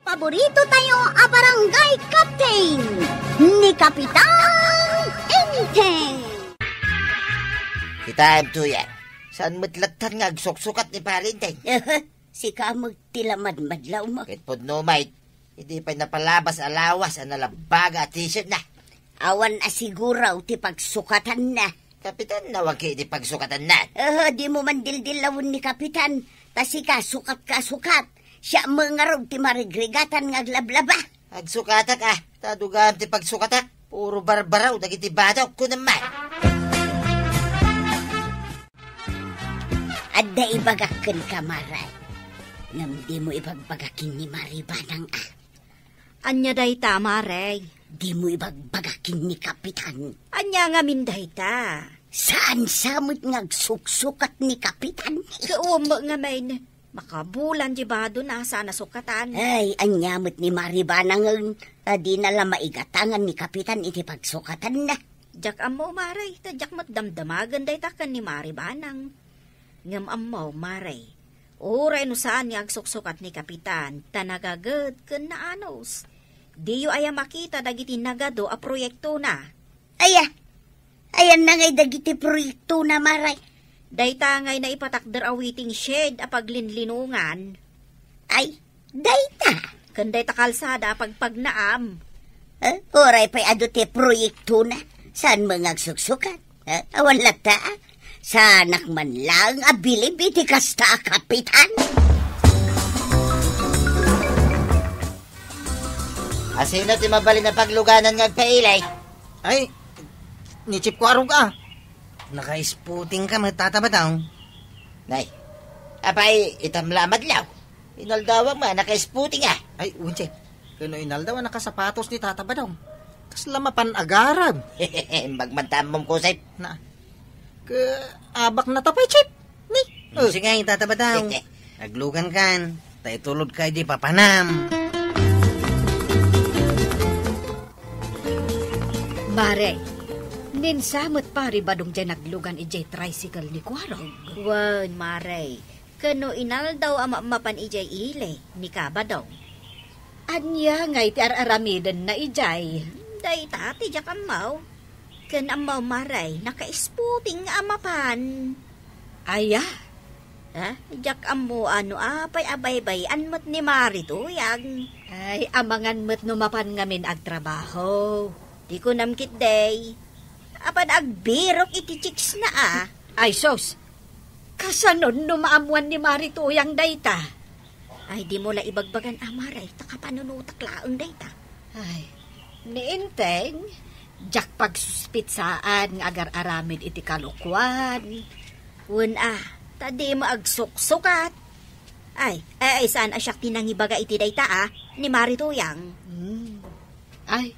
Paborito tayo a barangay captain ni Kapitan Enteng. Kita tuyan. Saan matlagtan nga agsuksukat ni Parinteng? Si kamag tilamad madlaw mo. Kitpod no, mate. Hindi pa napalabas alawas ang nalabaga at t-shirt na. Awan asiguraw ti pagsukatan na. Kapitan, nawag di pagsukatan na. Di mo man dildilawon ni Kapitan. Tasi ka, sukat ka, sukat. Siya mangarog ti marigrigatan nga aglablaba. Agsukatak tadugaan ti pagsukatak. Puro barbaraw, dagiti badok ko naman. Adda ibagakin ka, Maray. Ngam di mo ibagbagakin ni Maribanang Anya dayta, Maray. Di mo ibagbagakin ni Kapitan. Anya nga min dayta. Saan samot ngagsuksukat ni Kapitan? Kaumo nga main. Makabulan di ba doon sana sukatan? Ay, anyamot ni Maribanang di nala maigatangan ni Kapitan iti pagsukatan na. Jak amo, Maray. Tadyak mo't damdamagan dayta kan ni Maribanang. Ngam amo, Maray. Uray no saan nga agsuksukat ni Kapitan. Tanagagad kan na anos. Di yu aya makita dagiti nagado a proyekto na. Ayan na ngay dagiti proyekto na, Maray. Dayta ngay na ipatakder a waiting shed a paglinlinungan. Ay, dayta. Kan dayta kalsada pagpagnaam. Oray pa'y adote proyekto na. Saan mga agsuksukat? Awan lata. Sanak man lang abilib iti kasta Kapitan. Asino ti mabali na pagluganan nga agpailay? Ay, ni Chip ko arog Naka-spooting ka, magtatabataw. Nay, apay itamla madlaw. Inaldawang ma, naka-spooting Ay, Chip, kano inaldaw nakasapatos ni tatabataw. Kasla mapan-agarab. Magmantamom ko, Sip. Na, abak na tapay, Chip. Ni. Sige, tatabataw. Naglugan kan. Tayo tulod ka, di papanam. Mare, ninsamot pari badong dyan naglugan ijay tricycle ni Kwarog. Wan, Mare, kano inal daw ama mapan ijay ile ni Kabadong. Anya ngay ti araramidan na ijay. Day tati jak amaw. Kan amaw, Mare, naka-spooting nga amapan. Aya? Jak amo apay abay-bay anmat ni Mari tuyag. Ay, amangan mat numapan ngamin agtrabaho. Di ko namkit day. Apan agbirok iti chicks na Ay, sos. Kasanon numaamuan ni Mari tuyang dayta. Ay, di mo la ibagbagan Maray. Takapanunutak laang dayta. Ay, niinteng. Jak pagsuspitsaan ng agar-aramid iti kalukwan. Wan tadi mo agsuksukat. Ay, saan asyak tinangibaga iti dayta ni Mari tuyang. Ay,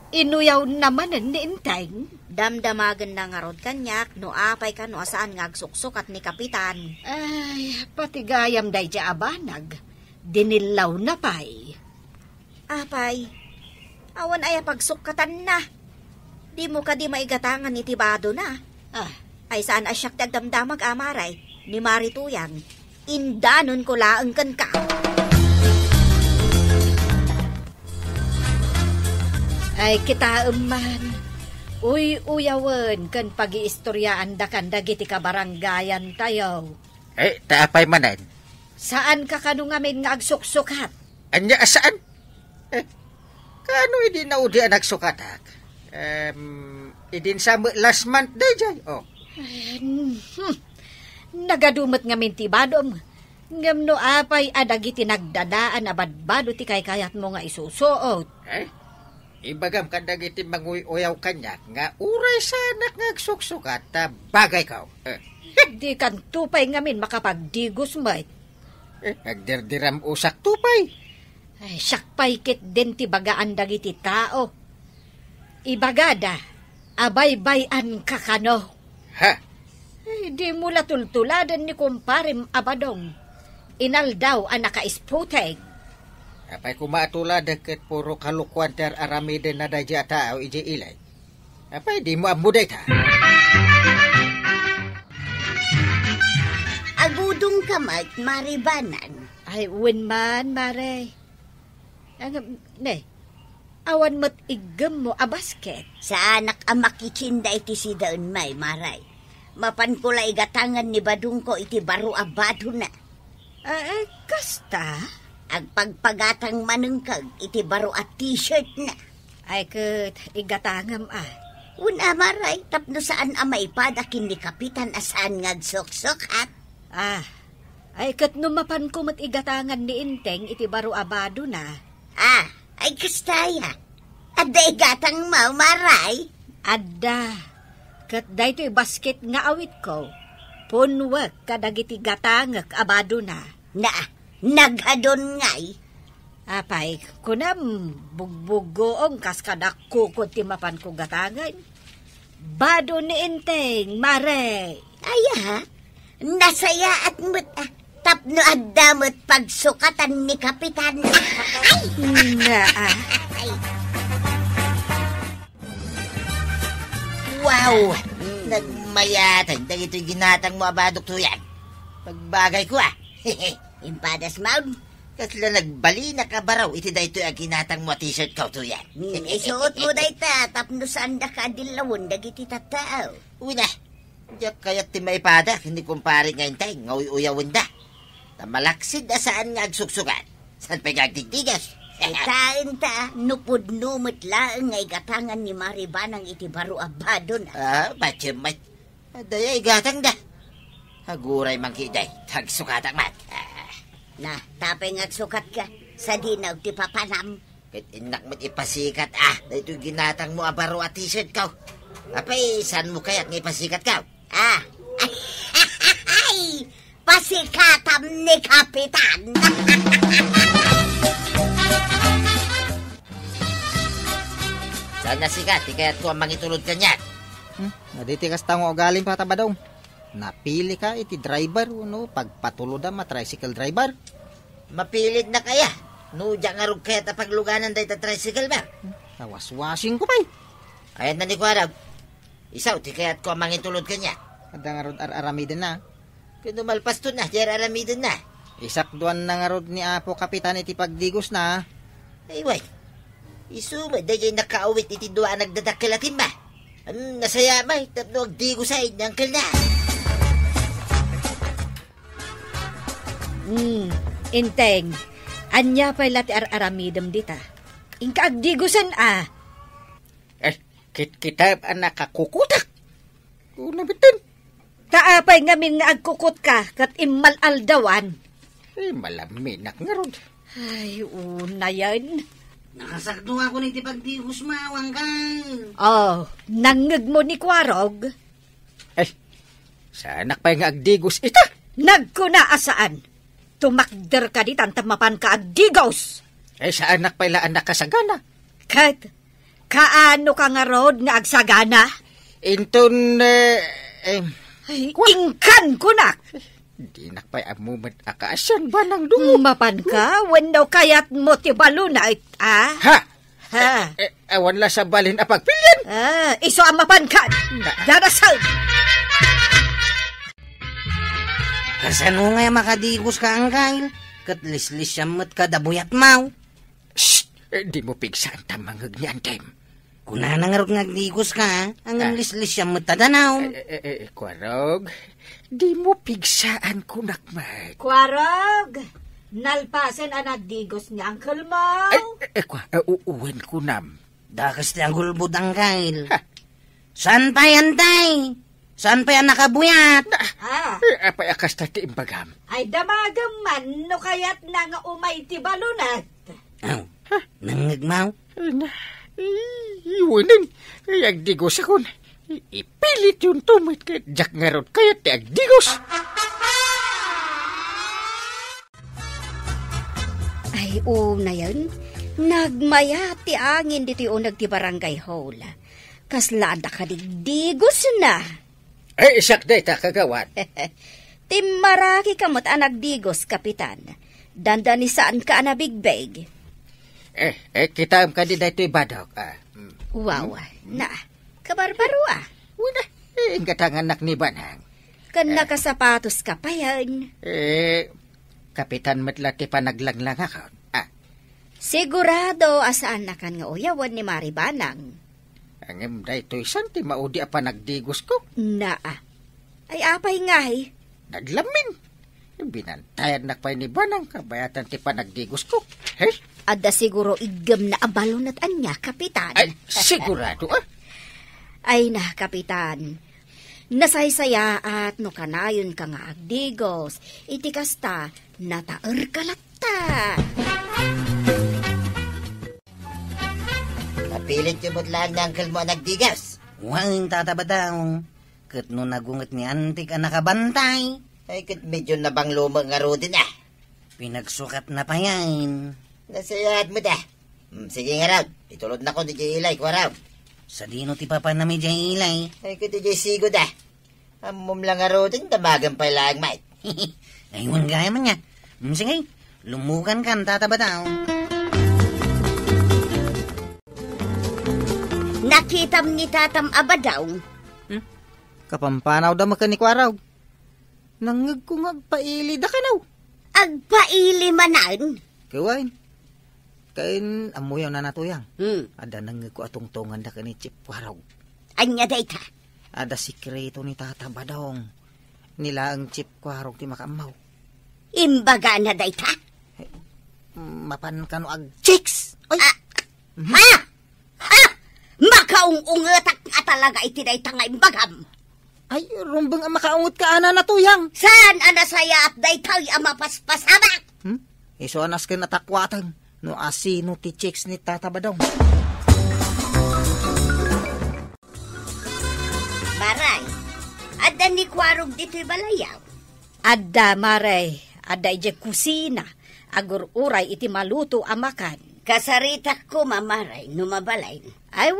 inuyaw naman ni Inteng. Damdamagan na nga rod kanyak, no apay ka no asaan ngagsuksok at ni Kapitan. Ay, patigayam day dya abanag. Dinilaw na pay. Apay, awan ay pagsukatan na. Di mo ka di maigatangan ni Tibado na. Ay saan asyak tagdamdamag Maray, ni Mari tuyang. Indanon ko laang kan ka. Ay, kita man. Uyawan kan pag-iistoryaan da kan dagiti kabaranggayan tayo. Taapay manan. Saan ka kanu ngamin nga agsuksukat? Anya, saan? Kano hindi na udi ang nagsukatak? Idin sa last month day dyan. Nagadumat ngamin tibadom. Ngam no apay adagiti nagdadaan abadbado ti kay kayat mo nga isusuot. Ibagam kadagiti manguyaw kanyak nga uray sanak ngagsuksukat ta bagay ka. Di kan tupay ngamin makapagdigos mo't. Nagdirdiram usak tupay. Ay, sakpay kit din ti bagaan dagiti tao. Ibagada, abay-bayan kakano. Di mo latultuladan ni kumparim abadong. Inal daw ang naka-isputeg. Apay kumatula deket puro kalukwan ter aramiden na dadya tao ije ilay. Apay di mo amuday ta. Agudong kamay, Maribanan. Ay, win man, Mare. Ne, awan mo't igam mo a basket. Sa anak ang makichinda iti si daun may, maray. Mapan ko la igatangan ni badung ko iti baro abado na. Kasta? Ang pagpagatang manungkag iti baro at t-shirt na. Ay kat igatangam Una maray, tapno saan amay padakin ni Kapitan asaan ngagsoksok at. Ay kat numapan ko mo't igatangan ni Inteng iti baro abado na. Ay kastaya. Adda igatang mau, maray. Adda. Kat daytoy basket nga awit ko. Punwak kadagiti gatangak abado na. Naghadon ngay. Apay, kunam bugbugoong kas kadakukot ti mapan ko gatangan. Bado ni Inteng, mare. Nasaya at mo't tapno adda mo't pagsukatan ni Kapitan. Ay! Wow! Nagmayatag na ito'y ginatang mo abadok tuyan. Pagbagay ko Impadas maun. Kasla nagbali na kabaraw, iti da ito'y ginatang mo t-shirt ko tuyan. Isuot mo dayta, tapno saan da ka dilawon, dagiti tatao. Una, diyak kaya't ti maipada, hindi kumpare ngayon tayo, ngawi-uyawin da. Namalaksid na saan nga agsuksukan, saan pa gagdigdigas. Itain ta, nupod-numot laang nga igatangan ni Maribanang iti baro abado na. Batyamat. Daya igatang da. Haguray mangkiday, tagsukatang mat. Tapay nga sukat ka, sa dinaw ti papanam. Kahit inak mo't ipasikat, dahito ginatang mo abaro at t-shirt ko. Apay, saan mo kaya't nga ipasikat ka? Ay, pasikatam ni Kapitan. Saan nasikat, kaya't ko ang mangitulod ka niyan. Naditi kasta mo galing pa tabadong. Napili ka iti driver, pagpatulod tricycle driver. Mapilit na kaya. No, diyan nga rog kaya't apagluganan dahi ta tricycle ba? Nawas-wasing ko pa'y. Ayan na ni Kuarab. Isaw, ti kaya't ko ang mangitulod ka niya. Kada nga rod aramidin na. Kung malpas to na, diyan aramidin na. Isakduan na nga rod ni Apo Kapitan iti pagdigos na. Ay, way. Isumad, dahil nakaawit iti doa nagdadakilatin ba? Nasaya ba? Tapno agdigo sa inyangkal na. Inteng, anya pa'y lati aramidam dita. Inka agdigusan Kita nakakukutak. Una bitin. Kaapay ngamin nga agkukut ka, kat imalaldawan. Malaminak nga rod. Ay, una yan. Nakasakdo ako ni tipagdigos mawang kang. Nangag mo ni Kwarog. Sanak pa nga agdigos ita. Nagkuna asaan. Tumakder ka di tantamapan ka agdigos. Sa anak pa ilaan nakasagana. Kat, kaano ka nga rod nga agsagana? Inton, Ingkan ko na. di nakpay amumat akaasyan ba ng dungo? Mapan ka, when daw kayat mo ti balunay, Ha? Awan la sa balin apagpilyan. Iso ang mapan ka. Darasal. Kasano nga makadigos ka ang kail? Katlislis siyamot ka dabuyat mau. Shh! Di mo pigsaan tamangag ni Antem. Kuna na nga ngagdigos ka, ang lislis siyamot tadanaw. Kwarog, di mo pigsaan kunakmay. Kwarog, nalpasan ang nagdigos ni Uncle Mo. Uuwin ko nam. Dakas ti ang gulbud ang kail. San pa yan, tay? San pa yan nakabuyat? Apay akas tati imbagam. Ay damagam man, no kaya't na nga umay ti balunat. Nangagmaw? Iwanin, agdigos ako na. Ipilit yung tumit kaya jak nga ron kaya ti agdigos. Ay, una yan. Nagmaya ti angin dito yung nagti barangay hall. Kaslada ka digdigos na. Isak day ta kagawan. Timaraki kamot anak digos, Kapitan. Dandani saan ka na bigbeg? Kita ka di dito ibadok. Wow, na, kabarbaro Wala, ingatang anak ni Banang. Kan nakasapatos ka pa yan. Kapitan matlati pa naglanglang ako. Sigurado asaan na kan nga uyawan ni Maribanang. Ang daytoy santi maudi pa nagdigos ko. Naa. Ay apay nga eh. Naglamin. Binantayan na pa ni Banang kabayatan ti pa nagdigos ko. Hey? Ada siguro igam na abalon at anya, Kapitan. Ay, sigurado Ay na, Kapitan. Nasaysaya at no kanayon ka nga agdigos. Iti kasta, nataer kalata. Napilit yung lang ng uncle mo nagdigas. Huwag tatabadaw. Kat no nagungat ni antik ang nakabantay. Ay, kat medyo nabang lumang nga rodin Pinagsukat na pa yan. Nasayat mo sige nga raw. Itulod na ko di jay ilay ko raw. Sa dino ti papa na medya ilay. Ay, kat di jay sigo Amom lang nga rodin, damagan pa lang, mate. Ayun gaya man niya. Sige, lumukan ka tatabadaw. Nakitam ni Tatam Abadaw. Kapampanaw da makanikwaraw. Nangag ko nga paili da kanaw. Agpaili manan. Kawain. Kain amuyaw na natuyang. Hmm. Ada nangag ko atong tongan da kani chip waraw. Anya dayta. Ada sikreto ni Tata Badong. Nila ang chip waraw ti makamaw. Imbaga na dayta. Mapan kano ag chicks. Oy. Ha? Ha? Makaung-ungetak nga talaga iti dayta nga imbagam. Ay, rumbang ang makaungot ka ana natuyang. Saan anasaya at daytay ang mapaspasamak? Iso anas ka natakwatan. No asino ti chicks ni Tata Badong. Maray, ada ni kwarog dito'y balayaw. Ada, Maray. Ada ije kusina. Agur uray iti maluto amakan. Kasarita ko mamaray, numabalay. Ay,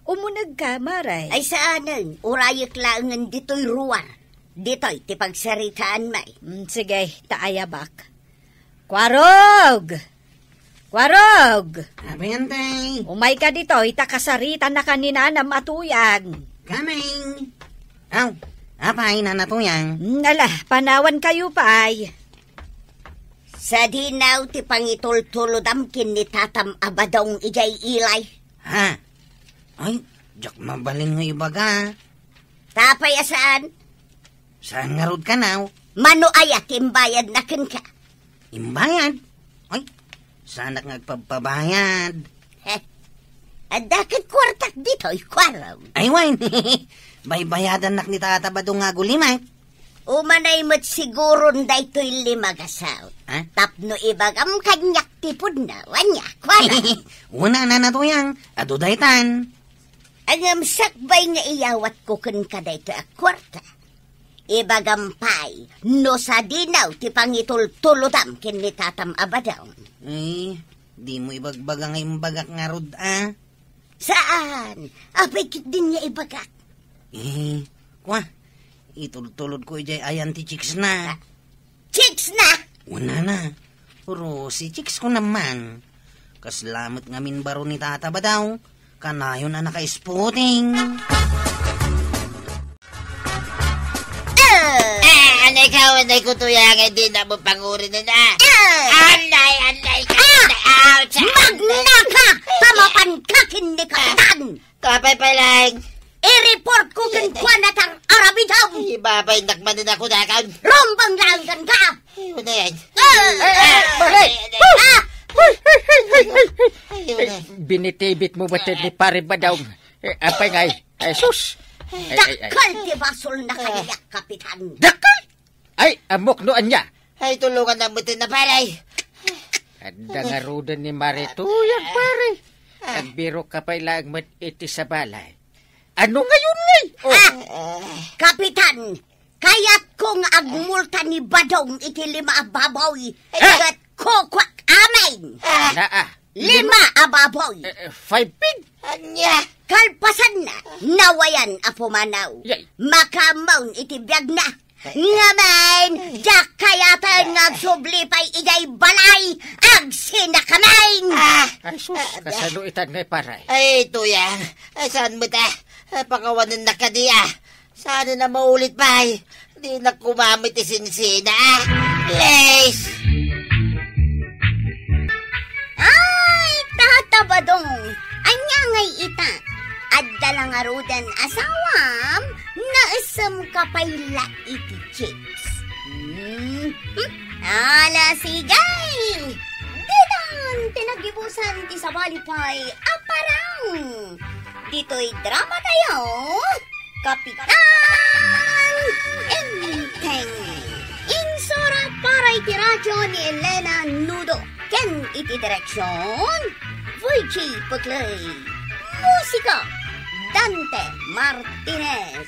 umunag ka, Maray. Ay saanan, urayik lang dito'y ruwar. Dito'y tipagsaritaan may. Sige, taayabak. Kwarog! Kwarog! Abiyantay. Umay ka dito, itakasarita na kanina na matuyag. Kaming. Aw, apay na natuyang. Nala, panawan kayo pay. Sa dinaw ti pangitultulodam kin ni Tatam Abadong ijay ilay. Ha? Ay, jak mabalin nga ibaga. Tapay asaan? Saan nga rod ka now? Mano ayat imbayad na kin ka. Imbayad? Ay, sana nga agpapabayad. Heh. Adakit kwartak dito'y kwaraw. Ay, wine. Baybayadan nak ni Tata Badong nga gulimay. Umanay mo't siguro dayto'y limagasaw. Ha? Tapno ibagam kanyak tipod na, wanya, kwaraw. Una na natuyang, ado daytan. Ang sakbay nga iyawat ko kun ka dayto a kwarta. Ibagampay, no sa dinaw ti pangitultulodam kin ni Tatam Abadaw. Ay, di mo ibagbaga nga imbagak nga rod, ah. Saan? Apikit din niya ibagak. Kwa, itultulod ko ijay ayan ti chicks na. Chicks na! Una na. Pero si chicks ko naman. Kaslamat nga minbaro ni Tata Badaw. Kanayon na naka-spotting. Anay ka, anay ko tuyang, hindi na mo pangurin na na. Anay ka, ouch! Magna ka! Tamapan ka kin ni Kapitan! Kapay pa lang. I-report ko kin kwa na tang Arabidaw! Ibabay nakman na ako na kan. Rombang langgan ka! Ayun na yan. Balay! Ayun na. Binitibit mo ba ni Pare Badong? Apay ngay. Ay, sus! Dakal ti basol na kaniyak, Kapitan! Dakal! Ay, amok noan niya. Ay, tulungan na mo na paray. Ada nga rudan ni Marituyan, pare. Nagbiro ka pa ilang iti sa balay. Ano ngayon ngay? Kapitan, kaya't kong agmulta ni Badong iti 5 ababoy, at kukwak amain. Naa. 5 ababoy. 5 pig? Anya. Kalpasan na, nawayan apumanaw. Yay. Makamaun iti biyag na. Ngaman, jak kayatan ngagsublipay ijay balay, ag sinakamain. Ay, sus, kasano itan ngay paray. Ay, tuyang. Ay, saan mo ta? Pakawanan na ka diya. Sana na maulit pa. Di na kumamit isinsina. Please. badong, anya ngay ita. Adda lang arudan asawam, naasam kapayla iti chicks. Ala sigay! Ditan, tinagibusan ti sabalipay, aparang. Dito'y drama tayo, Kapitan Enteng. Insurat para iti radyo ni Elena Nudo. Ken iti direksyon, Voichi Puglay. Musika, Dante Martinez.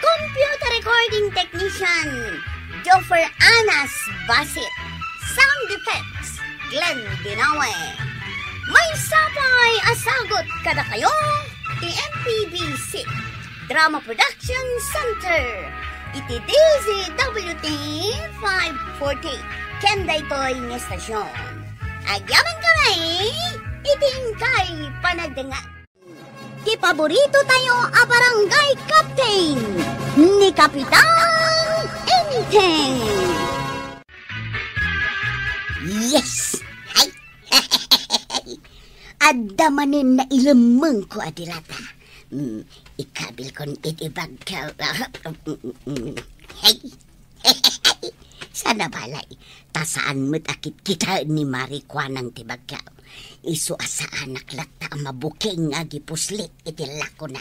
Computer recording technician, Joffer Anas Basit. Sound effects, Glenn Binawe. May sapay asagot kada kayo, MPBC Drama Production Center. Iti DZWT 540. Kenda ito'y ng estasyon. Agyaman kami, itingkay panagdanga. Di paborito tayo a barangay captain ni Kapitan Enteng. Yes! Ay! Adamanin na ilamang ko adilata. Ikabil kon itibag ka. Hey! Sana balay, tasaan mo't akit kita ni Marikwa ng tibagkaw. Isu asa anak lata mabuking nga gipuslit itilako na.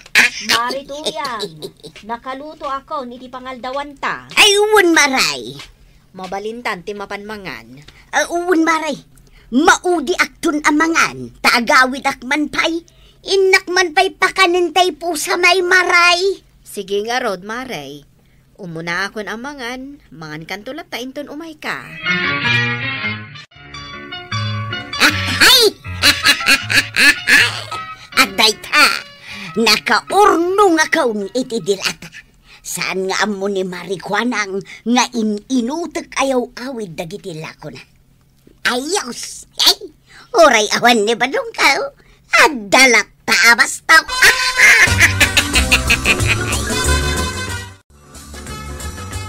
Marituyang, nakaluto ako ni ti pangaldawan ta. Ayun maray. Mabalintan ti mapanmangan. Ayun maray. Maudi aktun amangan. Taagawid akman pay. Inakman pay pakanintay po sa may maray. Sige nga rod, maray. Umuna akon amangan, mangan kantulat ta inton umay ka. Ay! Aday ta, nakaurnong akaw iti dilata. Saan nga amo ni Marikwanang nga inutek ayaw awid dagiti lako na. Ayos! Ay! Oray awan ni badong ka. Adalat ta basta.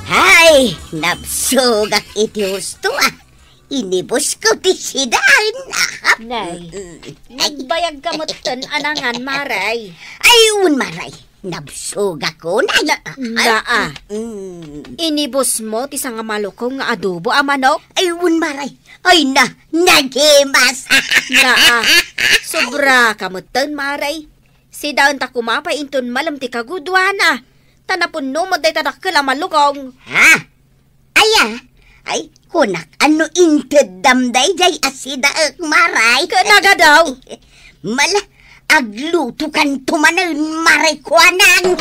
Hay, nabsugak iti husto Inibos ko ti sidan. Nay, nagbayag ka mo't anangan, maray. Ayun, maray. Nabsugak ko na. Inibos mo ti nga malukong nga adobo a manok? Ayun, maray. Ay na, nagimas. Sobra ka mo't maray. Si daon ta kumapay inton malam ti kagudwana. Tanapon no mo day tadakkel a malukong. Ha? Ay, kunak, ano inted damday jay asida ek maray. Kanaga daw. Mala, agluto kan tumanan maray kuanang.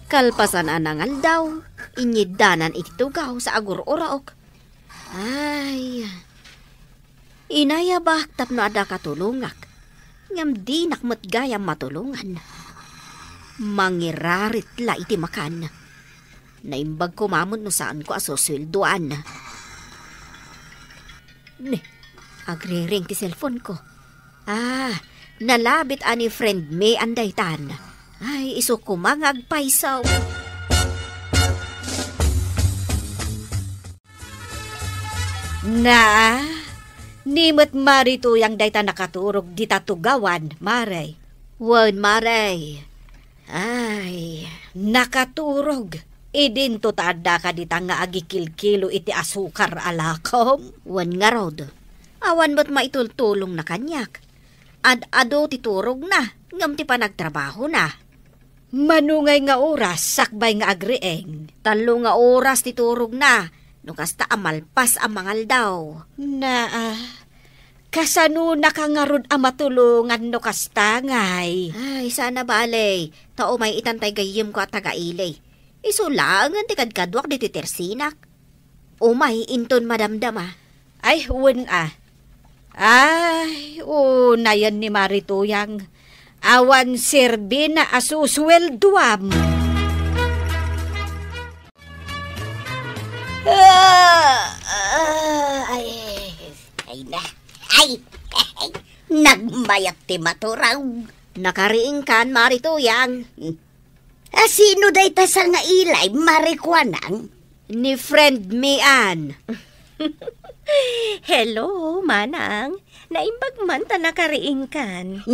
Kalpasan anangal daw, inyidanan itugaw sa agur oraok. Ay, inaya baktap no ada katulungak. Ngam di nakmat gayam matulungan. Mangirarit la iti makan. Naimbag ko mamon no saan ko asuswilduan. Agre-ring ti cellphone ko. Nalabit ani friend me anday tan. Ay, iso kumangag paisaw. Nimot marito yang dayta nakaturog di tatugawan, maray. Wan, maray. Ay, nakaturog. Idinto taada ka di tanga agikil-kilo iti asukar alakom. Wan nga rod. Awan mo't maitultulong na kanyak. Ad-ado titurog na, ngam ti pa nagtrabaho na. Manungay nga oras, sakbay nga agreeng. 3 nga oras titurog na. No kasta amalpas amangal daw. Kasano nakangarod amatulungan no kasta ngay. Ay, sana balay. Tao may itantay gayim ko at taga-ilay. Isulangan ti kadkadwak di titersinak. Umay inton madamdama. Ay, huwin Ay, nayan ni Marituyang. Awan sirbi na asuswelduam. Ay, nagmayat ti maturaw. Nakariing kan, Marituyang. Sino day ta sa nga ilay, Marikwanang? ni friend Mian. Hello, manang. Naimbag man ta nakariingkan.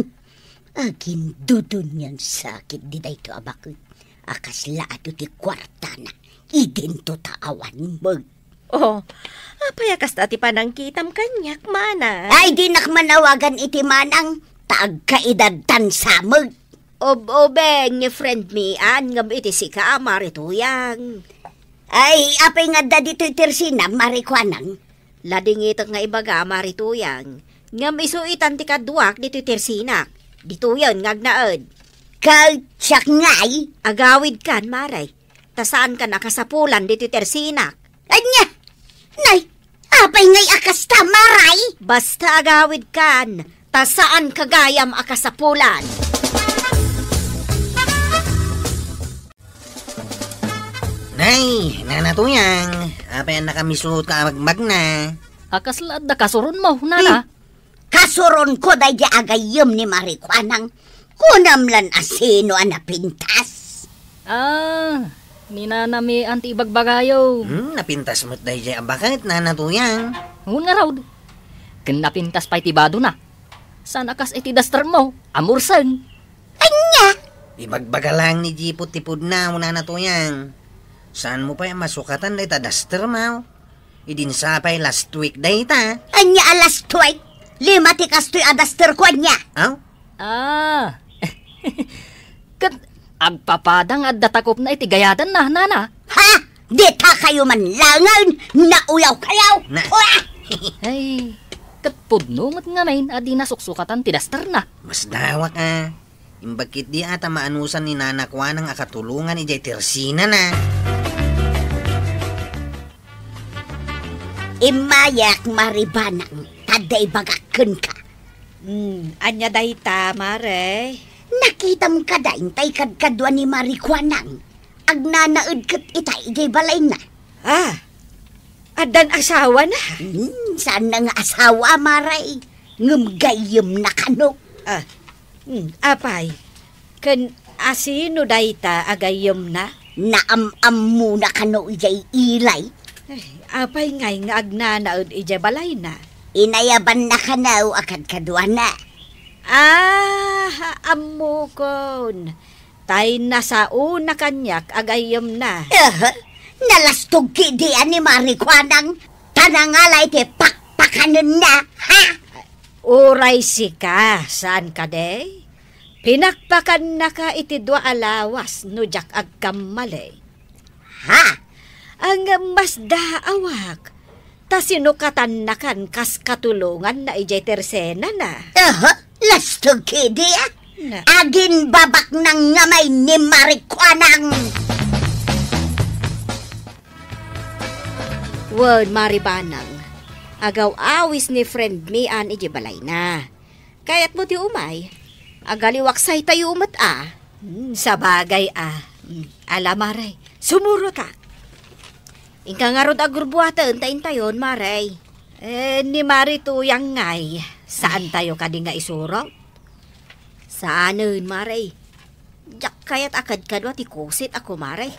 Agin dudun yan sakit di da ito abakot. Akas laat ti kwarta na. Idento taawan mo. Oh, payakas dati pa nang kitam kanyak, manang. Ay di nakmanawagan iti manang. Taag kaedad tansamag. Obeng ni friend Mian ngam iti si ka marituyang. Ay apay nga da dito itirsina marikwanang. Lading itak nga ibaga marituyang. Ngam isuitan ti kaduak dito tersinak. Dito yun ngagnaod. Kautsak ngay. Agawid kan maray. Tasaan ka nakasapulan dito tersinak. Anya! Nay! Apay ngay akas tamaray! Basta agawid kan. Tasaan kagayam akasapulan. Nay, nanatuyang. Apay ang nakamisot ka magmag na. Akas laad da kasuron mo, nana. Kasuron ko da agayom ni Marikwanang. Kunamlan asino ang napintas. Ninanami anti ibagbagayo. Napintas mo't dahi ang bakit, nanatuyang. Ngun nga raw. Kinapintas pa'y tibado na. San akas iti daster mo, amursan. Anya! Ibagbaga lang ni Jipot tipod na, nanatuyang. Saan mo pa yung masukatan dahi ta daster mo? Idinsapay last week dahi ta. Anya alas tuway. 5 ti kastoy adaster ko niya. Aw? Kat agpapadang at datakop na iti gayadan na, nana. Ha? Di ta kayo man langan. Nauyaw kayaw. Na. Ay, kat pudnungot nga main adi nasuksukatan ti daster na. Mas dawa ka. Imbagkit di ata maanusan ni nanakwa ng akatulungan ni Jay Tersina na. Imayak maribanang. Taday bagakken ka. Anya day ta, mare. Nakitam ka da intay kadkadwa ni Marikwanang. Agnanaod kat itay jay balay na. Adan asawa na. Saan na nga asawa, maray? Ngumgayom na kano. Apay, kan asino day ta agayom na? Naam-am mo na kano jay ilay. Apay ngay nga agnanaod ijay balay na. Inayaban na kanaw akad kadwa na. Amukon. Tay nasa una kanyak agayom na. Nalastog kidian ni Marikwanang. Tanangalay te pakpakanan na, ha? Uray sika, saan ka day? Pinakpakan na ka iti 2 alawas no jak agkamali. Ha? Ang mas daawak. Ta sinukatan na kan kas katulungan na ijay tersena na. Lastog kidian? Na. Agin babak ng ngamay ni Marikwanang. Word maribanang. Agaw awis ni friend Mian ijay balay na. Kaya't mo ti umay. Agaliwaksay tayo umat sa bagay Alamaray, sumuro ta. Ingka nga rod agurbuatan tayin tayon, maray. Ni Marituyang ngay, saan tayo kadi nga isuro? Saanin, maray? Jak kayat akad kadwa ti kusit ako, maray.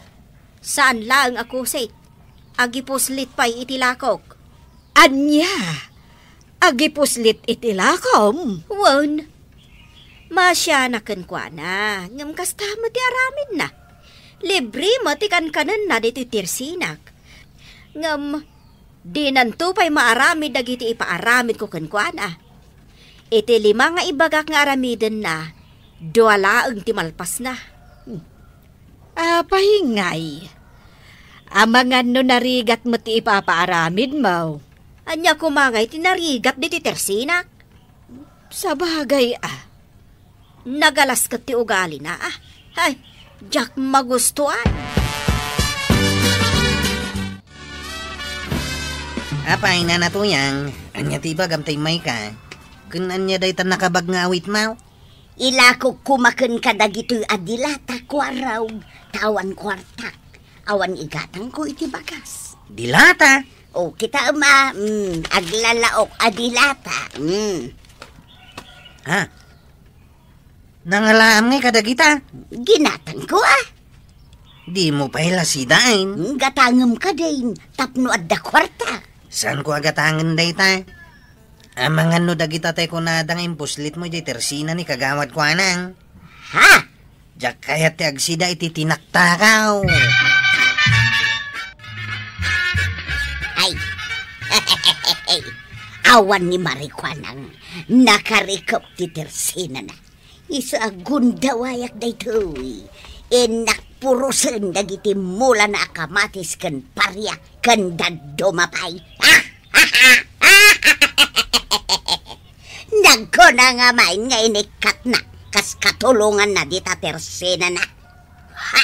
Saan lang ako kusit? Agipuslit pa'y itilakok. Anya? Agipuslit itilakom? Wan. Masya na kankwa na. Ngam kasta mo ti aramid na. Libre mo ti kankanan na dito tirsinak. Ngam, di nanto pa'y maaramid dagiti ipaaramid ko kankwa na. Iti 5 nga ibagak nga aramiden na. 2 laeng ti malpas na. Pahingay. Amangan no narigat mo ti ipapaaramid mo. Anya kumangay ti narigat di ti tersinak. Sa bagay Nagalas ka ti ugali na Ay, jak magustuhan. Apay nanatuyang. Anya ti bagamtay may ka. Kun anya day tan nakabag nga awit mo. Ilako kumaken kadagitoy adilata kwaraw. Tawan kwartak. Awan igatang ko iti bagas. Dilata. O kita aglalaok adilata. Nangalaam ngay kadagita. Ginatan ko Di mo pa hilasidain. Gatangam ka din, tapno at da kwarta. Saan ko agatangan day ta? Amangan no dagita tay ko na dang impuslit mo di tersina ni kagawad ko anang. Ha? Diyak kaya ti agsida iti tinaktakaw. Ay, awan ni Marikwanang nakarikop ti tersina na. Isa agundawayak day to'y. Nakpurusan dagiti mula na akamatis kan parya kan dadumapay. Nagko na nga main nga inikat na kas katulungan na dita tersina na. Ha?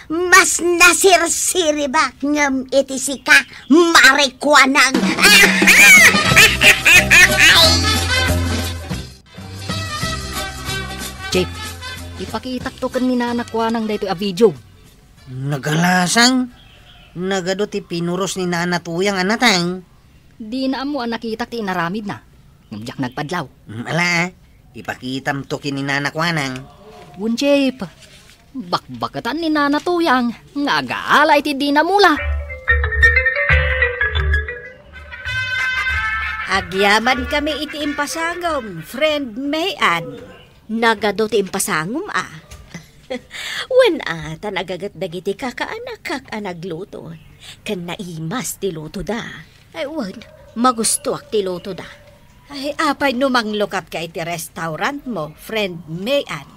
Mas nasirsiri ba ngam iti sika Marikwanang? Jake, ipakita to kan ni nanakwanang dito a video. Nagalasang. Nagado ti pinuros ni Nana Tuyang anatang. Di na mo nakita ti inaramid na. Ngumjak nagpadlaw. Ala, ipakitam to kini nanakwanang. Wunjep, bakbakatan ni Nana Tuyang. Nga agaala iti di na mula. Agyaman kami iti impasangom, friend Mayan. Nagado ti impasangom Wen nagagat dagiti kakaanak kak anagluto. Kan naimas ti luto da. Ay, wan, magustuak ti luto da. Ay, apay numang lukat ka iti restaurant mo, friend Mayan.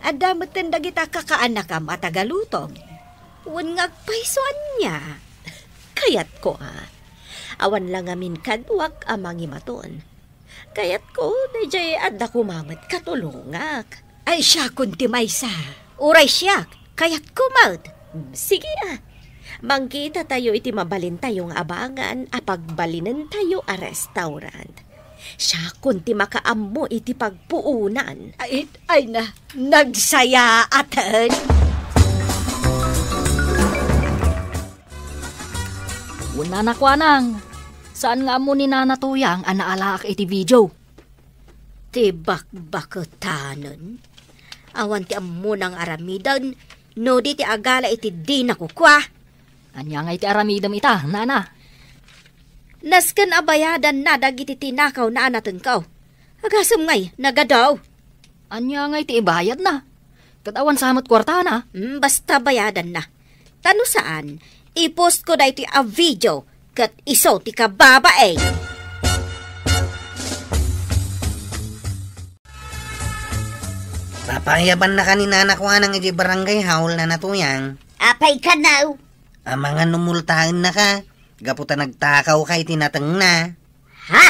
Adamot ten dagita kakaanak am at tagalutom. Wan ngagpaisoan niya. Kayat ko awan lang amin kadwak amang imaton. Kayat ko najay adda kumamat katulungak. Ay siya kunti maysa. Uray siya, kayat kumat. Sige Mangkita tayo iti mabalin tayong abangan apagbalinan tayo a restaurant. Siya kunti makaammo iti pagpuunan. Ay na, nagsaya atan. Una nakwanang, saan nga mo ni Nana Tuyang anaalaak iti video? Tibak-bakutanon. Awan ti ammo ng aramidan, no di ti agala iti di nakukwa. Anya nga iti aramidam ita, Nana. Nasken abayadan na dagiti tinakaw na anatengkaw. Agasam ngay, nagadaw. Anya nga iti ibayad na. Katawan samot kwarta na. Basta bayadan na. Tano saan, ipost ko da iti a video, kat iso ti kababae. Papayaban na ka ni nanakwanang iti barangay haul na natuyang. Apay ka now. Amangan numultahan na ka. Gaputa nagtakaw kay tinateng na. Ha?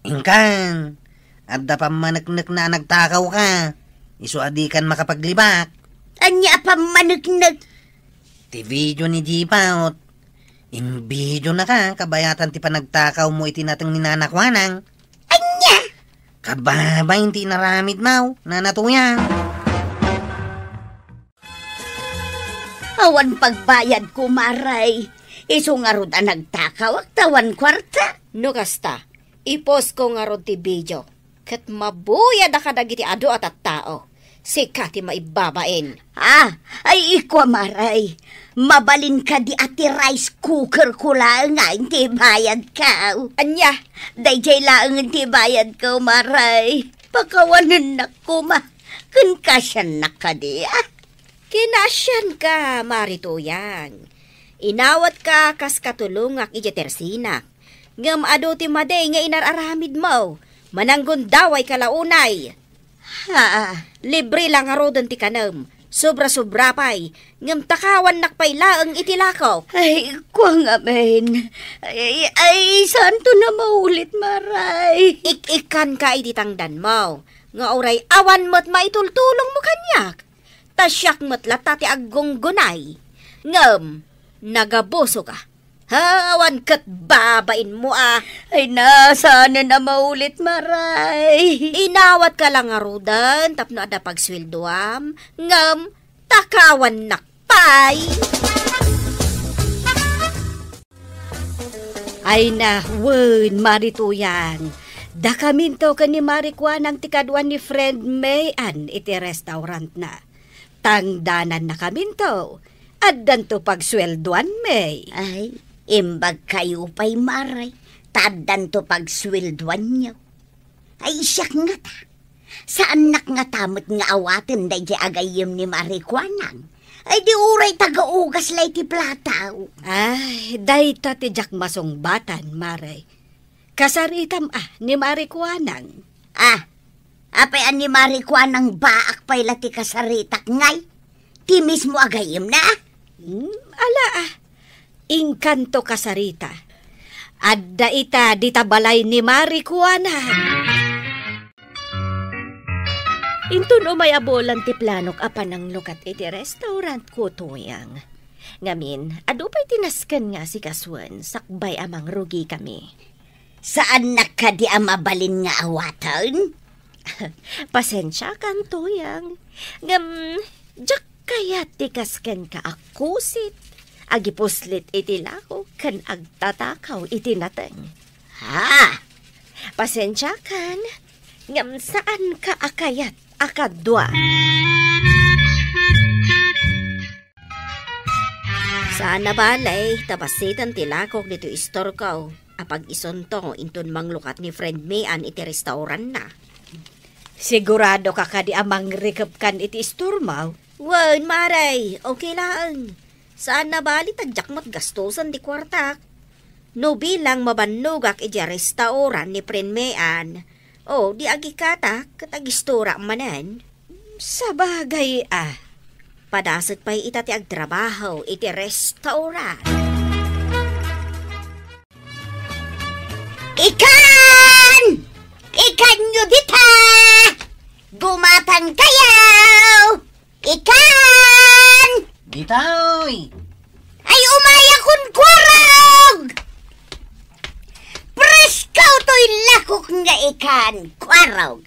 Ingkan. Adda pa managnak na nagtakaw ka. Isu adikan makapaglibak. Anya pa managnak. Ti video ni Jipaot. In video na ka, kabayatan ti panagtakaw mo itinateng ni nanakwanang. Anya? Kababa hindi naramid mau, nanatuyang. Awan pagbayad ko, Maray. Iso nga rod ang nagtakaw, tawan kwarta. No kasta, ipost ko nga ron ti video. Kat mabuya da kadagiti ado at tao. Sikati maibabain. Ay ikwa, Maray. Mabalin ka di ati rice cooker ko lang nga, hindi bayad ka. Anya? Dayjay lang hindi bayad ka, Maray. Pakawanan na ko, Kun kasyan na ka di, Kinasyan ka, Marituyang. Inawat ka kas katulungak iti tersina. Ngam ado ti maday nga inararamid mo. Mananggon daway kalaunay. Libre lang arodon ti kanam. Sobra-sobra pay. Ngam takawan nakpay laang itilakaw. Ay, kuwang amen. Ay, santo na maulit, Maray. Ik-ikan ka ititangdan mo. Nga oray awan mo't maitultulong mo kanyak. Tasyak mo't latati agunggunay. Ngam, nagaboso ka. Hawan kat babain mo Ay, sana na maulit, Maray. Inawat ka lang arudan, tapno ada pagswildoam. Ngam, takawan nakpay. Ay na, wen, Marituyang. Da kaminto ka ni Marikwanang tikadwan ni friend Mayan iti restaurant na. tangdanan na kaminto. Addan to pagsweldoan, May. Ay, imbag kayo pa'y maray. Tadan to pagsweldoan niyo. Ay, siyak nga ta. Saan nga tamot nga awatin day di agayim ni Marikwanang? Ay, di uray taga-ugas lay ti plataw. Ay, day ta ti jak masungbatan, Maray. Kasaritam ni Marikwanang. Apay ni Marikwanang baak pa'y lati kasaritak ngay. Ti mismo agayim na. Inkanto kasarita. Adda ita ditabalay ni Marikwanang. Intun umay abolan ti planok apan ang lukat iti restaurant ko tuyang. Ngamin, adu pa'y tinaskan nga si Kaswan, sakbay amang rugi kami. Saan nakadi mabalin nga awatan? Pasensya kan tuyang. Jak kaya tikaskan ka akusit. Agipuslit iti lako kan agtatakaw iti nateng. Pasensya kan. Saan ka akayat akadwa? Sana balay, tapasitan tilakok dito istorkaw. Apag isontong intun manglukat ni friend Mayan iti restaurant na. Sigurado ka kadi amang rikap kan iti isturmaw? Wan, Maray, okay lang. Saan na bali tagjakmat gastusan di kwartak? No bilang mabanugak iti restaurant ni friend Mayan. Di agikata katagistura manan. Sabagay Padasag pa'y itati agtrabaho iti restaurant. Ikan! Ikan nyo dita! Gumatang kayaw! Ikan! Ditaoy! Ay umaya kun kwarog! Preskaw to'y lakok nga ikan. Kwarog.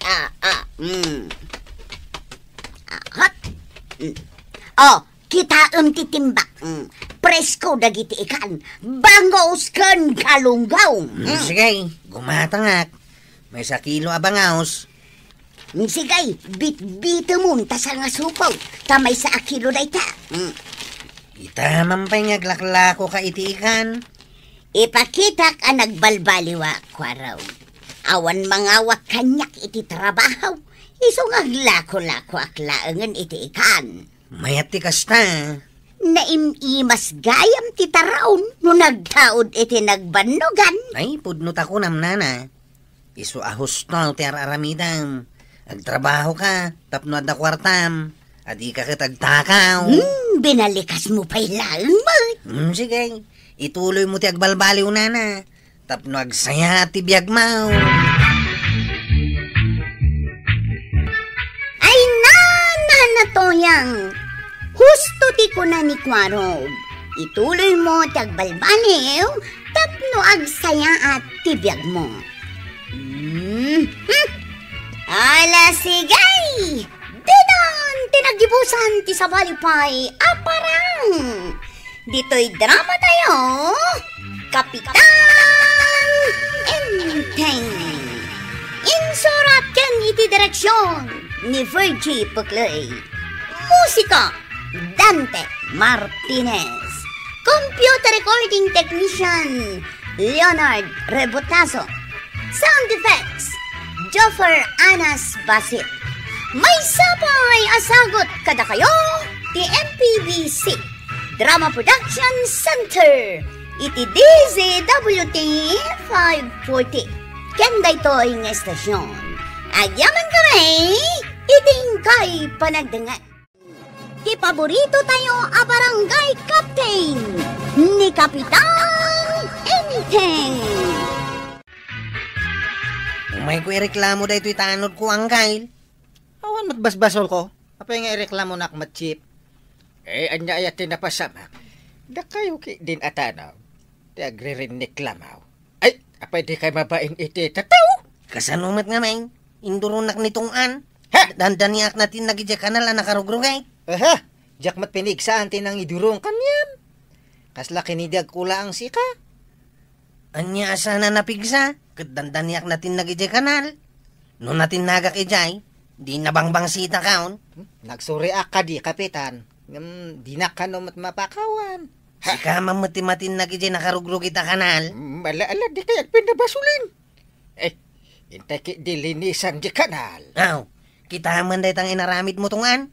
Hot. Kita titimbak. Presko dagiti ikan. Bangaws kan kalunggaw. Sige, gumatangak. May 1 kilo abangaos. Sige, bit-bito mo. Tasa nga supaw. Tamay 1 kilo na ita. Ita mampay ngaglaklako ka iti ikan. Ipakitak ang nagbalbaliwa, kwaraw. Awan mangawak kanyak iti trabaho. Isong aglako-lako aklaangan iti ikan. Mayat ti kasta. Naimimas gayam ti taraon no nagtaod iti nagbannogan. Ay, pudnot ako namnana. Isu ahusto ti araramidam. Agtrabaho ka, tapno adda kwartam. Adi ka kitagtakaw. Binalikas mo pa'y lang mo. Sige, ituloy mo ti agbalbaliw nana. Tapno agsaya ti biyag mo. Ay na toyang. Husto ti ko na ni Kwarog. Ituloy mo ti agbalbaliw. Tapno agsaya at ti biyag mo. Ala sigay! Dinan, tinagibusan ti sabalipay, aparang! Dito'y drama tayo, Kapitan Enteng! Insurat ken iti direksyon ni Virgie Puclay. Musika, Dante Martinez. Computer recording technician, Leonard Rebotazo. Sound effects, Joffer Anas Basit. May sapay asagot kada kayo, ti MPBC Drama Production Center, iti DZWT 540. Kenda ito'y ng estasyon. Agyaman kami, iting kay panagdangat. Ti paborito tayo a barangay captain ni Kapitan Enteng. May ko ireklamo da ito'y tanod ko ang kail. Awan matbasbasol ko. Apay nga ireklamo na akmatchip. Anya ayatin na pasamak. Da kayo ki din atanaw. Di agre-rinik lamaw. Ay, apay di kayo mabaing iti tataw. Kasanumat nga may, indurunak nitong an. Ha? Dandaniak natin nagidya kanal na nakarugrugay. Aha, jakmat pinigsaan tinang idurong kanyam. Kasla kinidag kula ang sika. Anya asa na napigsa, kat dandaniak natin nagidya kanal. No natin nagak ijay, Di nabangbangsita kaon. Nagsuri ka di, kapitan. Di na ka no mapakawan. Si ka mamati-matin na kiti nakarugrug ita kanal. Ala, di kaya pinabasulin. Intay ki dilinisan di kanal. Aw, kita man day tang inaramid mo tungan.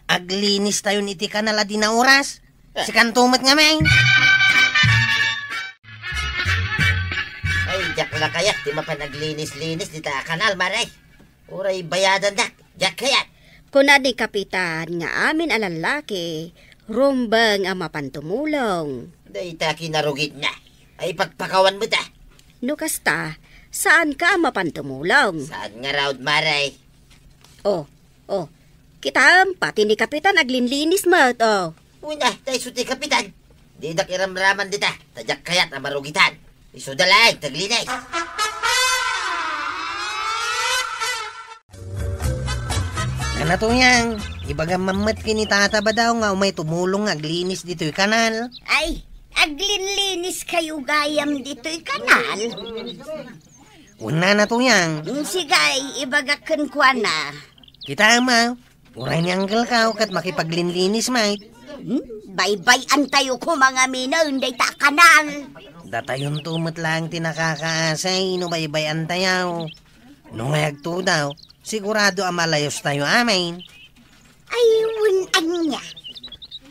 Aglinis tayo iti kanal adi na oras. Si kantumat nga may. Ay, jak na kayat, di mapanaglinis-linis di ta kanal, maray. Uray bayadan dak, jak kayat. Kuna di kapitan nga amin alalaki, rumbang ang mapantumulong. Day ta kinarugit na. Ay, pagpakawan mo ta. No kasta, saan ka mapantumulong? Saan nga raud, maray? Oh, kita pati ni kapitan aglinlinis mo, oh. Uy na, tayo suti kapitan. Di dak iramraman dita, tajak kayat ang marugitan. Isudalay, taglinay. Ano to yang? Ibaga mamat kini tata ba daw nga may tumulong aglinis dito'y kanal? Ay, aglinlinis kayo gayam dito'y kanal. Una na to yang. Sigay, ibagakan ko na. Kita ama, uray ni Uncle Kao kat makipaglinlinis mate. Bye-bye tayo ko mga mina, hindi ta kanal. Datayon tumot lang tinakakaasay, no baybayan tayaw. No ngayag to daw, sigurado amalayos tayo amin. Ay, wunan niya.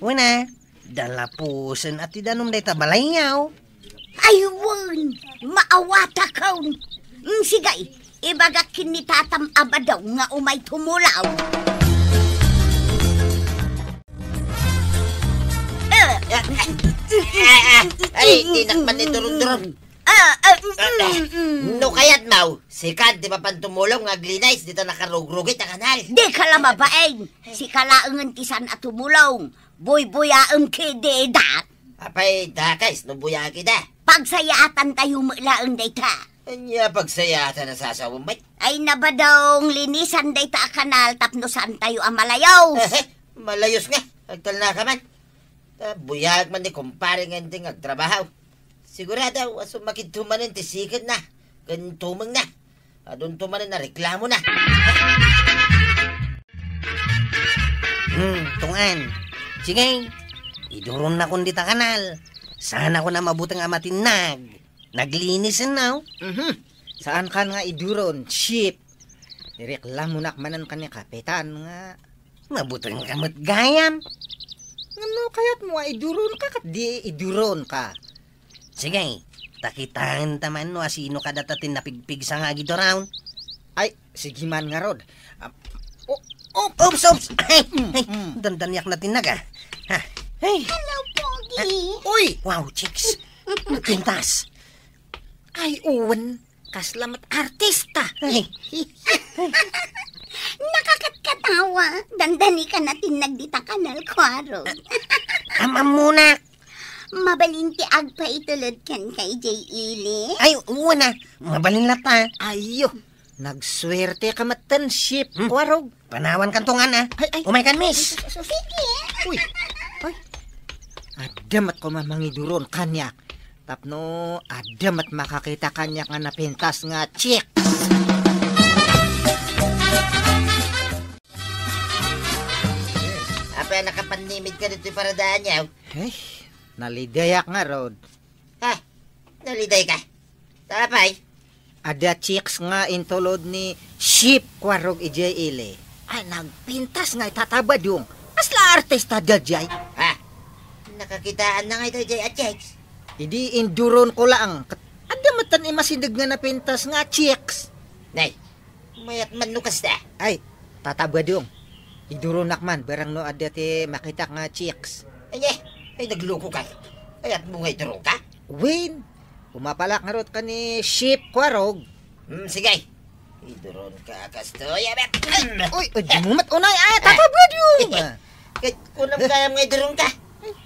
Una, dalapusan at idanom day tabalayaw. Ay, wun, maawata ka. Sigay, ibagakin ni tatam abadaw nga umay tumulaw. Ay, tinakman ni durong-durong. No kayat mau, sikat di mapantumulong nga glinais dito nakarugrugit ang kanal. Di ka lamabaeng, si kalaangan tisan at tumulong. Boy-boyaang kidedat. Apay, dakais, no buyagi da. Pagsayaatan tayo mulaang dayta. Anya pagsayatan na sasawumay. Ay nabadong linisan dayta kanal tapnosan tayo ang malayaw. Malayos nga, agtal na ka man. Buyag man ni kumpare nga hindi agtrabaho. Sigurado, aso makitumanin tisikat na. Gantumang na. Adun tumanin na reklamo na. Tungan. Sige, iduron na kundi ta kanal. Sana ko na mabutang amatinag. Naglinisin na. Saan ka nga iduron, ship? Nireklamo na manan ka ni kapitan nga. Mabutang kamot gayam. Ano kaya't mo iduron ka kat di iduron ka? Sige, takitaan taman no asino ka datatin napigpig sa nga gidorawn. Ay, sige man nga rod. Oops! Ay, dandanyak na tinaga. Ha? Hey! Hello, Pogi. Uy! Wow, chicks! Pintas! Ay, uwan. Kaslamat artista. Ay! Nakakatkatawa. Dandani ka natin nagdita kanal, Kwaro. Amam muna! Mabalinti agpa itulad kan kay J. Ili. Ay, una! Mabalin lata. Ayo, nagswerte ka matan, ship. Warog. Panawan kantungan ah. Ay. Umay kan, miss. Sige. Uy, ay. Adamat ko mamangiduron kanya. Tapno, adamat makakita kanya nga napintas nga chick. Apa nakapanimid ka dito para daan niya? Ay, nalidayak nga, Rod. Ha? Naliday ka? Tapay? Ada chicks nga intulod ni Ship Kwarog ijay ile. Ay, nagpintas nga itatabadong. Asla artista dajay. Ha? Nakakitaan na nga ito, Jay at Chicks. Idi induron ko lang. Ada matan imasindag nga napintas nga chicks. Nay, mayat man nukas na. Ay, tatabadong. Iduron nakman, barang no ada ti makita nga chicks. Ay nagloko ka. Kaya't mo nga iturong ka? Win, umapalak nga rot ka ni Ship Kwarog. Sige. Iduron ka, kastoy. Uy, dimumat unay. Ay, tatabadong. Kahit kunam kaya mga idurong ka.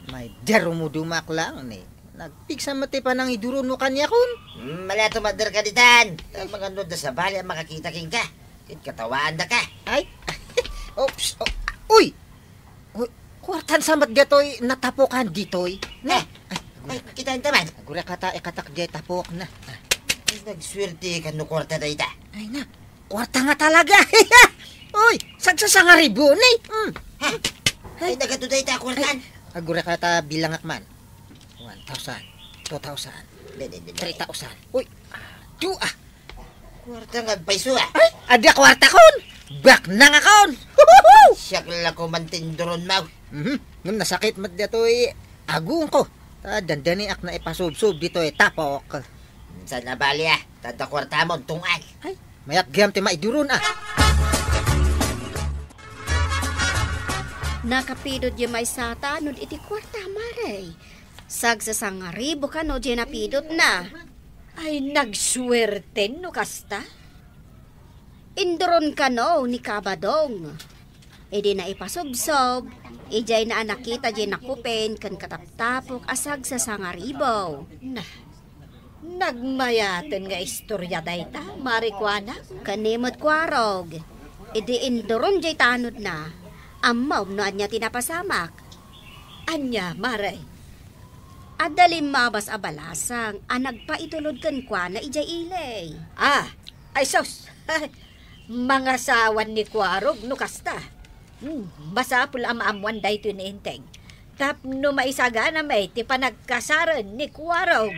May daro mo dumak lang ni. Nagpigsa mati pa ng iduron mo kanya kun. Malato madar ka ditan. Mga nod na sa bali ang makakita king ka. Kahit katawaan na ka. Ay, oops. Uy, kuwartan samat gatoy natapokan ditoy. Na. Ay, kitain taman. Agura kata ikatak jay tapok na. Nagswerte ka no kwarta na ita. Ay na, kwarta nga talaga. Uy, sagsasangaribo na Ay, nagatuday ta kwartan. Agura ka ta bilang akman. 1,000, 2,000, 3,000. Uy, 2 Kwarta nga paiso ah. Ay, ada kwarta kon. Bak nang akon. Siyak lang ko mantindoron mau. Ngam nasakit mat dito agung ko. Dandani ak na ipasubsob dito tapok. Sa nabali ah. Tada kwarta mo, tungal. Ay, mayat gam ti maiduron Nakapidot yung may sata nun iti kwarta, Maray. Sagsasangaribo ka no, dyan napidot na. Ay, nagswerte no kasta. Indoron ka no, ni Kabadong. Di na ipasubsob. Ijay na nakita dyan nakupin kan kataptapok asag sa sangaribo. Nagmayaten nga istorya dayta, Marikwana. Kanimot kwarog. Idi indoron jay tanod na. Amaw no anya tinapasamak. Anya, Maray. Adalim mabas abalasang nagpaitulod kan kwa na ijay ilay. Ay sos. Mga sawan ni Kwarog no kasta. Masapul amaamuan dayto ni Inteng. Tap no maisaga na may ti panagkasaran ni Kwarog.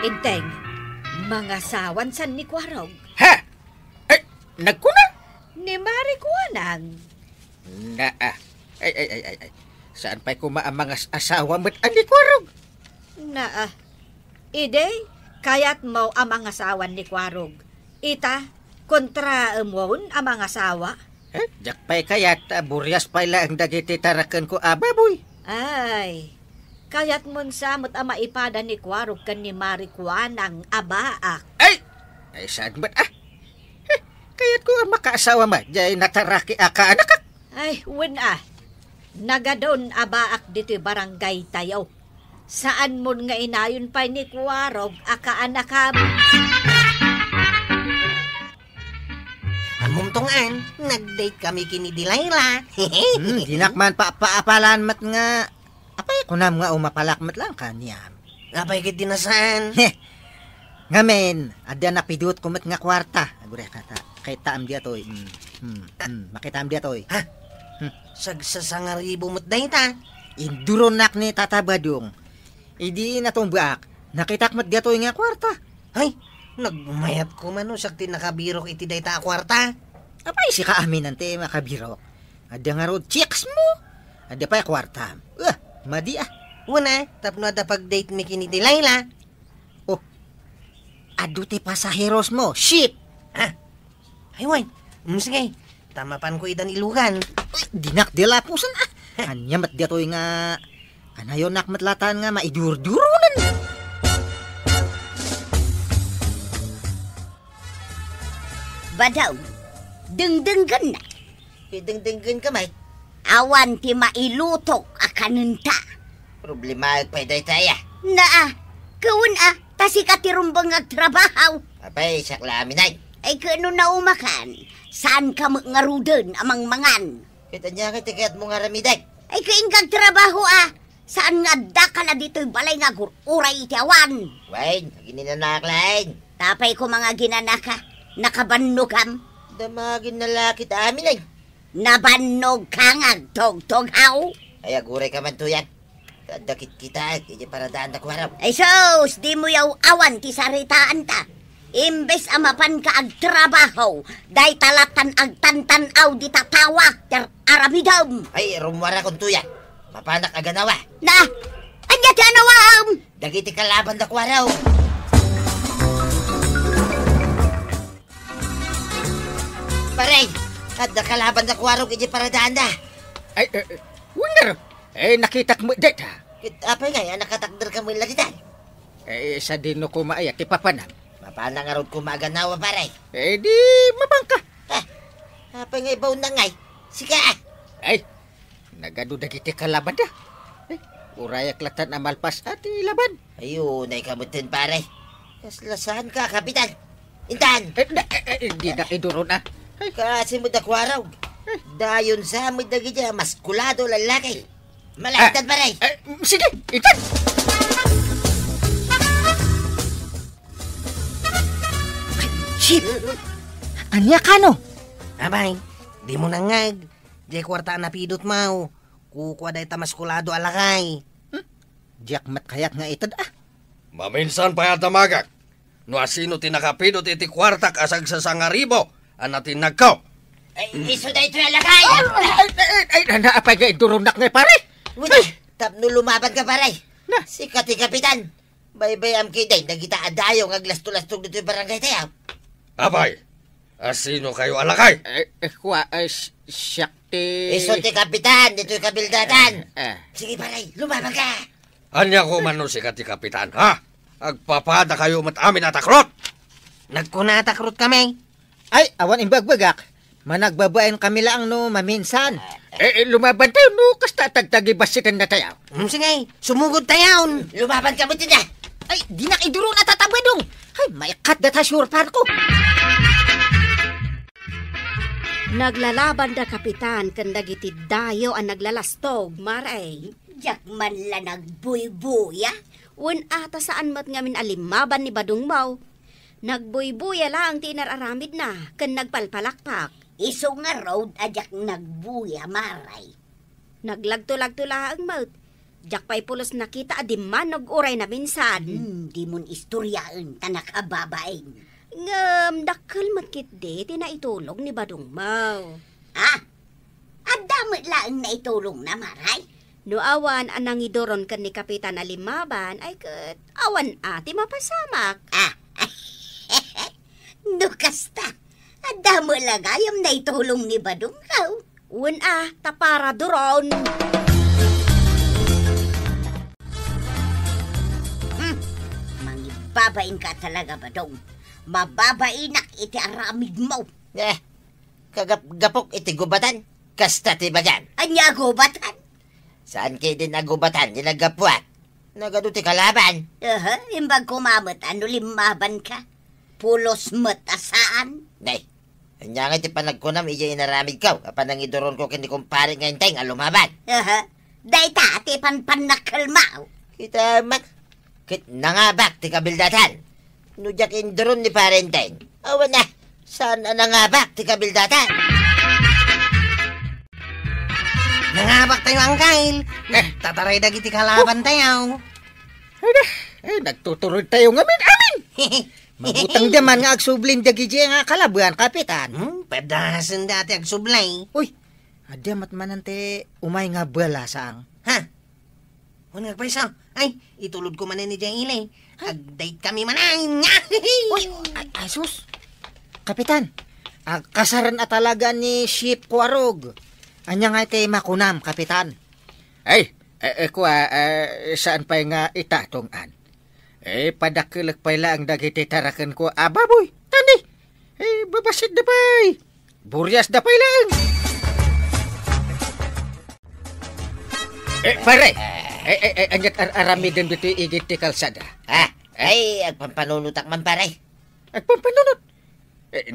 Inteng, mga sawan san ni Kwarog. Ha? Ay, nagkuna? Ni Marikwanang. Ay. Saan pa'y kumaang mga asawa mo't anikwarog? Ide, kaya't mo ang mga sawan ni Kwarog. Ita, kontra amon ang mga sawa. Jak pa'y kaya't buryas pa'y lang dagiti tarakan ko baboy. Ay, kaya't mon samot ang maipada ni Kwarog kan ni Marikwanang abaak. Ay, saan ba't kaya't ko ang makaasawa ma, jay nataraki ka anak. Ay, nagadon abaak dito'y barangay tayo. Saan mo nga inayon pa ni Kwarog anak-anakam? Amumtungan, nag-date kami kini Dilayla. Dinakman paapalan mat nga. Apay kunam nga umapalakmat lang kanyam. Apay kit dinasan. Ngamen, ada na pidut kumat nga kwarta. Agure kata, kay taam dia toy. Makitaam dia toy. Ha? Sagsasangaribo mo't dayta. Induronak ni Tata Badong. Idi natumbak, nakitak mat dia toy nga kwarta. Ay, nagmayat ko man no, sakti nakabirok iti dayta kwarta. Apay si kaamin nante makabirok. Ada nga road chicks mo. Ada pa kwarta. Madi Una, tapno ada pag-date mi kini Dilayla. Adu ti pasaheros mo. Shit! Ay, wan. Sige, tamapan ko idan ilugan. Dinak dila pusan Anya mat dia toy nga. Anayon nak matlatan nga maidur-durunan. Badaw, dengdenggan na. Deng-denggan ka, may. Awan ti mailutok akanunta. Problema pa'y day taya. Kawun tasi ka tirumbang agtrabahaw. Apay, sakla amin ay. Ay kano na umakan, saan ka ngarudan amang mangan? Kita niya kay tikat mo nga ramiday. Ay kaingkag trabaho saan nga dakala dito'y balay nga uray iti awan. Wain, gininanaklain. Tapay ko mga ginanaka, nakabanugam. Damagin na lakit amin ay. Nabannog ka nga, tog-tog-haw. Ay, aguray ka man to yan. Dadakit kita, hindi para daan na kwaraw. Ay sos, di mo yaw awan ti saritaan ta. Imbes amapan ka ag trabaho, day talatan ag tantanaw di tatawa ter aramidam. Ay, rumwara kong tuya. Mapanak aganawa. Anya ti anawam. Dagiti kalaban na kwaraw. Paray, at nakalaban na kwaraw hindi para daan na. Ay, winner. Nakitak mo data. Apay nga, nakatakder ka mo yung lagitan. Sa dino ko maayat, ipapanam. Mapana nga ron kumaganawa, paray. Di mabangka. Apay nga ibaw na ngay. Sika. Ay, nagado dagiti kalaban da. Urayak latan na malpas at ilaban. Ayun, ay kamutin, paray. Kaslasan ka, kapitan. Intan. Hindi na iduron Kasi mo dakwaraw. Dayon sa mo dagiti maskulado lalaki. Malaitan, paray. Sige, itan. Ship! Anya ka no? Abay, di mo nangag. Di kwarta na pidot mau. Kukuha day tamaskulado alakay. Diyak mat kayat nga itad Maminsan pa yata magak. No asino tinakapidot iti kwartak asag sa sangaribo. Anatin nagkaw. Iso na ito alakay! Ay, naapay ka idurunak nga pare. Wala, tapno lumaban ka paray. Si Kati Kapitan. Bay-bay am kiday, nagita adayo nga glasto-lastog dito yung barangay tayo. Abay, asino kayo alakay? Kwa, Shakti... Iso ti Kapitan, dito yung kabildatan. Ah. Sige paray, lumaban ka. Anya ko man no si Kati Kapitan, ha? Agpapada kayo mat amin atakrot. Nagkunatakrot kami. Ay, awan imbagbagak. Managbabayan kami lang no, maminsan. Lumaban tayo no, kasta tagtagibasitan na tayo. Sige, sumugod tayon. Lumaban ka mo na. Ay, di na iduro na tatabadong. Ay, may kat data sure par ko. Naglalaban da kapitan kan dagiti dayo ang naglalastog, maray. Jak man la nagbuy-buya. Wen ata saan mat ngamin alimaban ni Badong Mau. Nagbuy-buya lang tinararamid na kan nagpalpalakpak. Iso nga road ajak nagbuya maray. Naglagto-lagto lang maut. Jak pa'y pulos nakita adiman uray na minsan. Di mon istoryaan tanak ababain. Ngam, dakkel matkit de, tinaitulog ni Badong Mau. Adamit lang na itulong na maray. No awan anang idoron kan ni Kapitan Alimaban, ay kat awan ati mapasamak. Nukasta. Adamo lagayam na itulong ni Badong Mau. Wen tapara doron. Mangibabain ka talaga, Badong. Mababainak iti aramid mo. Kagap-gapok iti gubatan. Kasta ti bagan. Anya gubatan? Saan kayo din nagubatan, dinagapuat? Nagado ti kalaban. Imbag kumamot, ano limaban ka? Pulos matasaan? Nay, anya nga ti panagkunam, iya inaramid ka. Apan ang idoron ko kini kumpare ngayon tayo nga lumaban. Day ta, ti panpanakalmao. Kita mat. Kit nangabak ti kabildatan. Nujak indoron ni parenteng. Awan na, saan nangabak ti kabildatan? Nangabak tayo ang kail. Tataray dagiti kalaban tayo. Nagtuturod tayo ngamin, amin! Mabutang daman nga agsublin dagiti nga kalabuan, Kapitan. Pedasan dati agsublay. Uy, adamat manante umay nga balasang. Ha? Ano nga paisa? Ay, itulod ko man ni Jay Ilay. Ag-date kami manain nga. Uy, ay sus. Kapitan, kasaran at talaga ni Ship Kwarog. Anya nga iti makunam, Kapitan. Ay, saan pa nga itatongan? Padakilag pa lang dagiti tarakan ko. Baboy, tani. Babasit na pa'y. Buryas na pa'y lang. Pare, anyat aramidan dito igit ti kalsada. Ay, agpampanunutak man pare. Agpampanunot?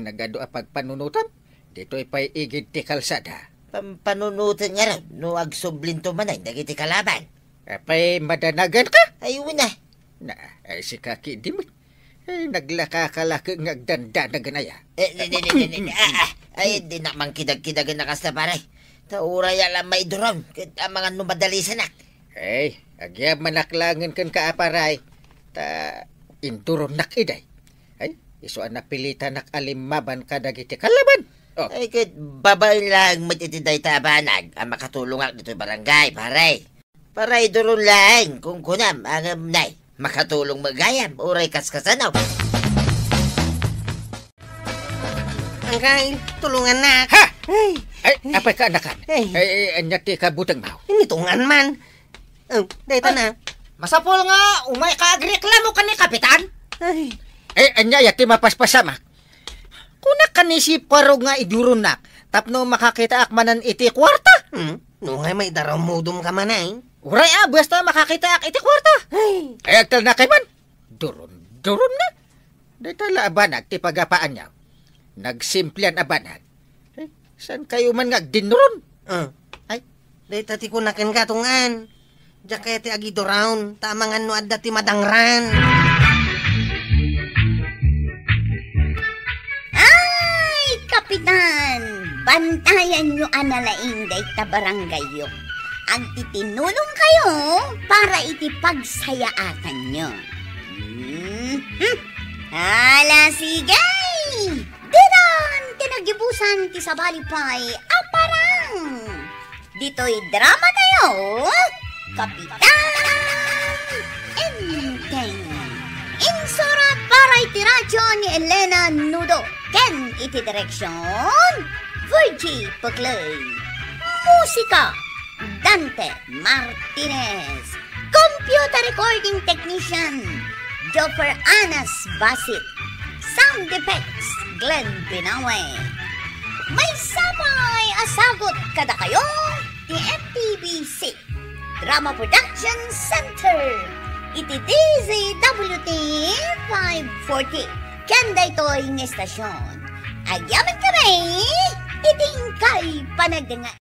Nagado pagpanunutan? Dito pa'y igit ti kalsada. Pampanunutan nga raw, no agsublin to manay, dagiti kalaban. Pa'y madanagan ka? Ay, wala. Si Kaki, di mo. Naglakakalaki ngagdanda na ganaya. Ay, di na mang kidag-kidagan na kasta pare. Tauray alam may doron, ang mga numadali sanak. Agya manaklangan kan kaaparay. Induron nakiday. Iso anak pilitan nak alimaban ka dagiti kalaban. Ay, kit babay lang matitiday tabanag ang makatulong ak dito barangay, pare. Paray doron lang kung kunam ang nay. Makatulong magayam, uray kaskasanaw. Ang kail, tulungan na. Ha! Apay ka anakan? Anyati ka butang mau. Initungan man. Dito na. Masapol nga, umay ka-agreklamo ka ni Kapitan. Ay. Anya yati mapaspasamak. Kuna ka ni si Parog nga idurunak, tapno makakita akmanan iti kwarta. Nungay may daraw mudum ka man ay. Uray basta makakita ak iti kwarta. Ay, agtal na kay man. Duron na. Dito abanag ti pagapaan niya. Nagsimplian abanag. San kayo man nga dinron? Ay, dito ti kunakin katungan. Diya kaya ti agido round, tamangan no adda ti madangran. Kapitan, bantayan nyo analaing day ta barangay yo. Ang titinulong kayo para itipagsayaatan nyo. Hala, sige! Dinan, tinagibusan ti sabalipay, aparang! Dito'y drama tayo, Kapitan Enteng. Insurat para iti radyo ni Elena Nudo. Ken iti direksyon, Virgie Puclay. Musika, Dante Martinez. Computer recording technician, Joffer Anas Basit. Sound effects, Glenn Pinawe. May samay asagot kada kayo ni FTBC Drama Production Center. Iti DZWT 540. Kanda ito'y ng estasyon. Agyaman kami, iting kay panagdangay.